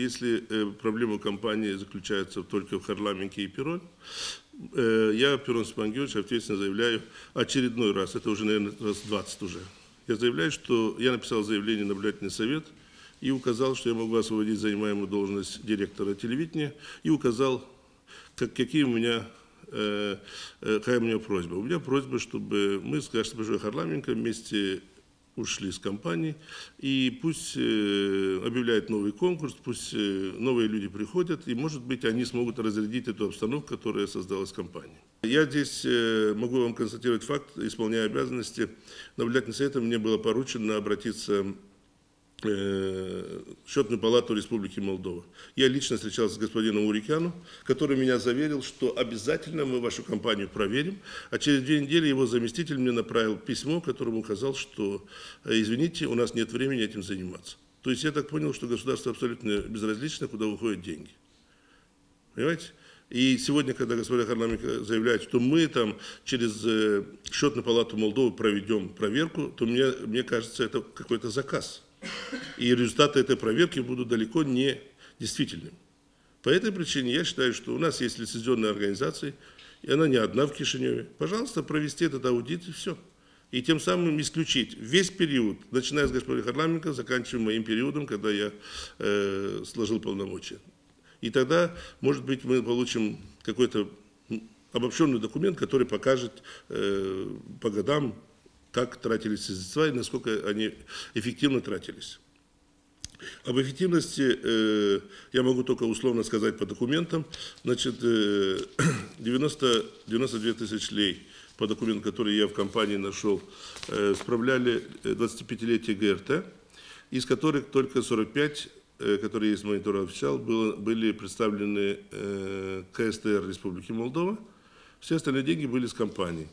если проблема компании заключается только в Харламенке и Перроне, я, Перрон Степан Георгиевич, ответственно заявляю очередной раз, это уже, наверное, раз 20 уже, я заявляю, что я написал заявление в наблюдательный совет и указал, что я могу освободить занимаемую должность директора телевидения, и указал, какая у меня просьба. У меня просьба, чтобы мы с госпожой Харламенко вместе ушли с компании, и пусть объявляют новый конкурс, пусть новые люди приходят, и, может быть, они смогут разрядить эту обстановку, которая создалась в компании. Я здесь могу вам констатировать факт, исполняя обязанности, наблюдательным советом мне было поручено обратиться в Счетную палату Республики Молдова. Я лично встречался с господином Урикяном, который меня заверил, что обязательно мы вашу компанию проверим, а через 2 недели его заместитель мне направил письмо, в котором указал, что, извините, у нас нет времени этим заниматься. То есть я так понял, что государство абсолютно безразлично, куда выходят деньги. Понимаете? И сегодня, когда господин Харламенко заявляет, что мы там через Счетную палату Молдовы проведем проверку, то мне кажется, это какой-то заказ. И результаты этой проверки будут далеко не действительными. По этой причине я считаю, что у нас есть лицензионная организация, и она не одна в Кишиневе. Пожалуйста, провести этот аудит и все. И тем самым исключить весь период, начиная с господина Харламенко, заканчивая моим периодом, когда я сложил полномочия. И тогда, может быть, мы получим какой-то обобщенный документ, который покажет по годам, как тратились средства и насколько они эффективно тратились. Об эффективности я могу только условно сказать по документам. Значит, 92 тысячи лей по документам, которые я в компании нашел, справляли 25-летие ГРТ, из которых только 45, которые есть в мониторе официал, были представлены КСТР Республики Молдова. Все остальные деньги были с компанией.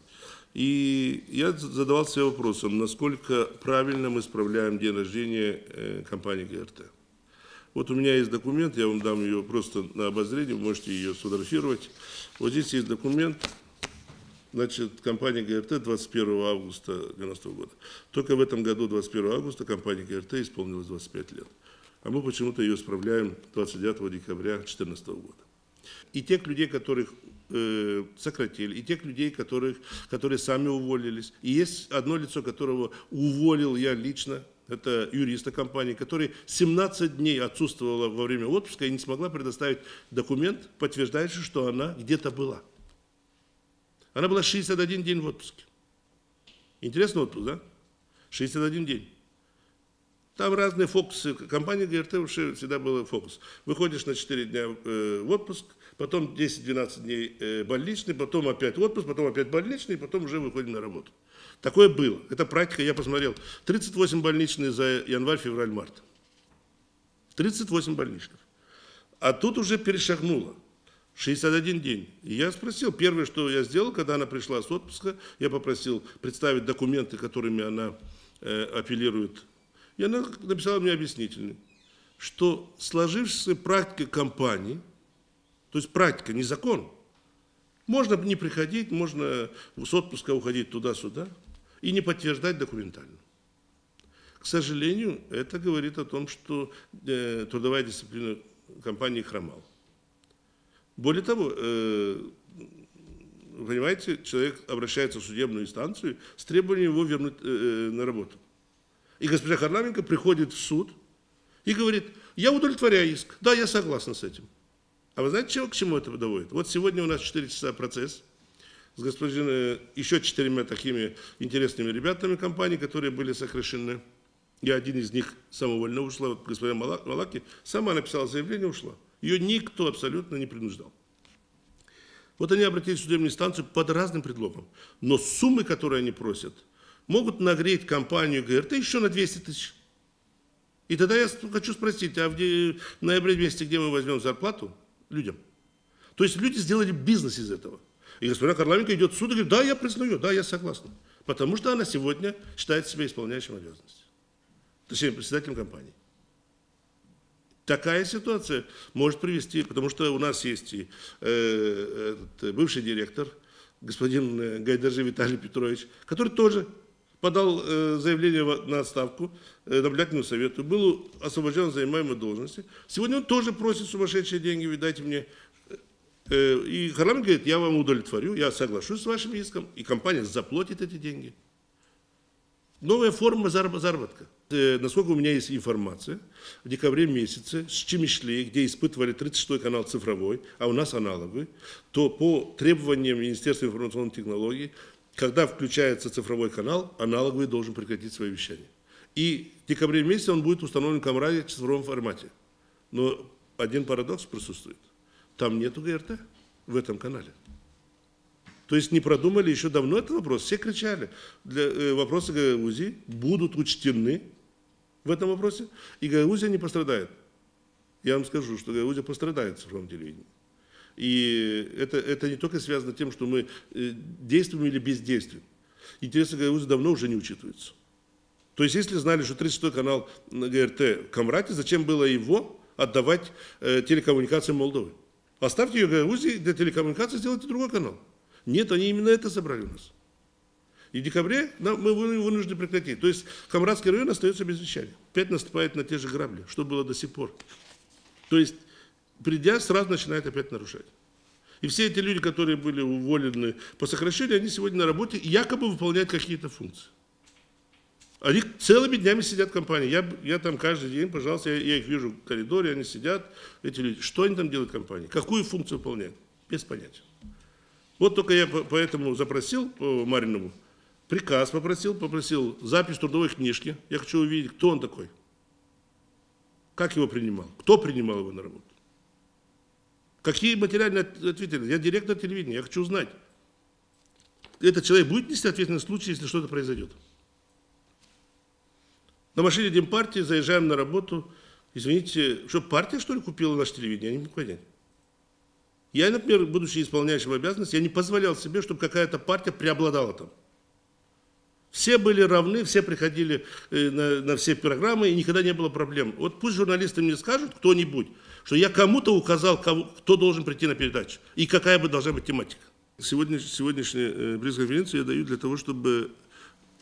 И я задавался себе вопросом, насколько правильно мы справляем день рождения компании ГРТ. Вот у меня есть документ, я вам дам ее просто на обозрение, вы можете ее сфотографировать. Вот здесь есть документ, значит, компания ГРТ 21 августа 1990 года. Только в этом году, 21 августа, компания ГРТ исполнилось 25 лет. А мы почему-то ее справляем 29 декабря 2014 года. И тех людей, которых сократили, и тех людей, которые сами уволились. И есть одно лицо, которого уволил я лично, это юриста компании, который 17 дней отсутствовала во время отпуска и не смогла предоставить документ, подтверждающий, что она где-то была. Она была 61 день в отпуске. Интересный отпуск, да? 61 день. Там разные фокусы. Компания ГРТ вообще всегда был фокус. Выходишь на 4 дня в отпуск, потом 10-12 дней больничный, потом опять отпуск, потом опять больничный, и потом уже выходим на работу. Такое было. Это практика, я посмотрел. 38 больничных за январь, февраль, март. 38 больничных. А тут уже перешагнуло. 61 день. И я спросил, первое, что я сделал, когда она пришла с отпуска, я попросил представить документы, которыми она апеллирует. И она написала мне объяснительный, что сложившаяся практика компании, то есть практика, не закон, можно не приходить, можно с отпуска уходить туда-сюда и не подтверждать документально. К сожалению, это говорит о том, что трудовая дисциплина компании хромала. Более того, понимаете, человек обращается в судебную инстанцию с требованием его вернуть на работу. И госпожа Харламенко приходит в суд и говорит, я удовлетворяю иск, да, я согласна с этим. А вы знаете, к чему это доводит? Вот сегодня у нас 4 часа процесс с еще 4 такими интересными ребятами компании, которые были сокращены. И один из них самовольно ушла, вот господин Малаки, сама написала заявление, ушла. Ее никто абсолютно не принуждал. Вот они обратились в судебную инстанцию под разным предлогом. Но суммы, которые они просят, могут нагреть компанию ГРТ еще на 200 тысяч. И тогда я хочу спросить, а в ноябре месяце где мы возьмем зарплату людям? То есть люди сделали бизнес из этого. И господин Харламенко идет в суд и говорит, да, я признаю, да, я согласна. Потому что она сегодня считает себя исполняющим обязанности. Точнее, председателем компании. Такая ситуация может привести, потому что у нас есть и бывший директор, господин Гайдажи Виталий Петрович, который тоже подал заявление на отставку наблюдательному совету, был освобожден от занимаемой должности. Сегодня он тоже просит сумасшедшие деньги, вы дайте мне. И Харламов говорит, я вам удовлетворю, я соглашусь с вашим иском, и компания заплатит эти деньги. Новая форма заработка. Насколько у меня есть информация, в декабре месяце с Чимишлей, где испытывали 36-й канал цифровой, а у нас аналоговый, то по требованиям Министерства информационных технологий, когда включается цифровой канал, аналоговый должен прекратить свое вещание. И в декабре месяце он будет установлен в Камраде в цифровом формате. Но один парадокс присутствует. Там нету ГРТ в этом канале. То есть не продумали еще давно этот вопрос. Все кричали. Вопросы Гагаузии будут учтены в этом вопросе, и Гагаузия не пострадает. Я вам скажу, что Гагаузия пострадает в цифровом телевидении. И это не только связано с тем, что мы действуем или бездействуем. Интересы Гагаузии давно уже не учитываются. То есть если знали, что 36-й канал на ГРТ в Камрате, зачем было его отдавать телекоммуникациям Молдовы? Оставьте ее Гагаузии, для телекоммуникаций сделайте другой канал. Нет, они именно это собрали у нас. И в декабре мы вынуждены прекратить. То есть Камрадский район остается без вещания. Опять наступает на те же грабли, что было до сих пор. То есть, придя, сразу начинает опять нарушать. И все эти люди, которые были уволены по сокращению, они сегодня на работе и якобы выполняют какие-то функции. Они целыми днями сидят в компании. Я там каждый день, пожалуйста, я их вижу в коридоре, они сидят, эти люди. Что они там делают в компании? Какую функцию выполняют? Без понятия. Вот только я поэтому запросил по Маринову, приказ попросил запись трудовой книжки. Я хочу увидеть, кто он такой, как его принимал, кто принимал его на работу, какие материальные ответственности. Я директор телевидения, я хочу узнать, этот человек будет нести ответственность в случае, если что-то произойдет. На машине Демпартии заезжаем на работу, извините, что партия, что ли, купила наше телевидение, я не могу понять. Я, например, будучи исполняющим обязанности, я не позволял себе, чтобы какая-то партия преобладала там. Все были равны, все приходили на все программы, и никогда не было проблем. Вот пусть журналисты мне скажут, кто-нибудь, что я кому-то указал, кто должен прийти на передачу, и какая бы должна быть тематика. Сегодняшнюю пресс-конференцию я даю для того, чтобы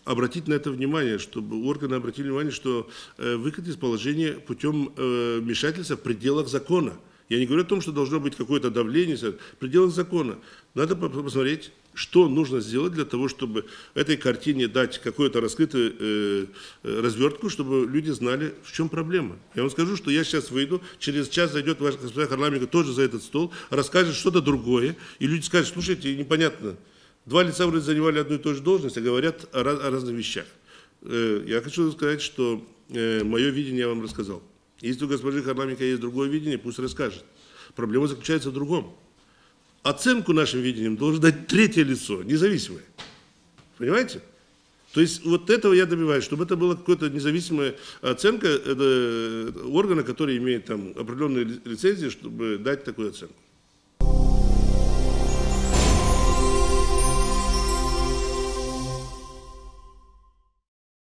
обратить на это внимание, чтобы органы обратили внимание, что выход из положения путем вмешательства в пределах закона. Я не говорю о том, что должно быть какое-то давление, в пределах закона. Надо посмотреть, что нужно сделать для того, чтобы этой картине дать какую-то раскрытую развертку, чтобы люди знали, в чем проблема. Я вам скажу, что я сейчас выйду, через час зайдет ваш господин Харламов тоже за этот стол, расскажет что-то другое, и люди скажут, слушайте, непонятно, два лица вроде занимали одну и ту же должность, а говорят о разных вещах. Я хочу сказать, что мое видение я вам рассказал. Если у госпожи Харламова есть другое видение, пусть расскажет. Проблема заключается в другом. Оценку нашим видением должен дать третье лицо, независимое. Понимаете? То есть вот этого я добиваюсь, чтобы это была какая-то независимая оценка органа, который имеет там определенные лицензии, чтобы дать такую оценку.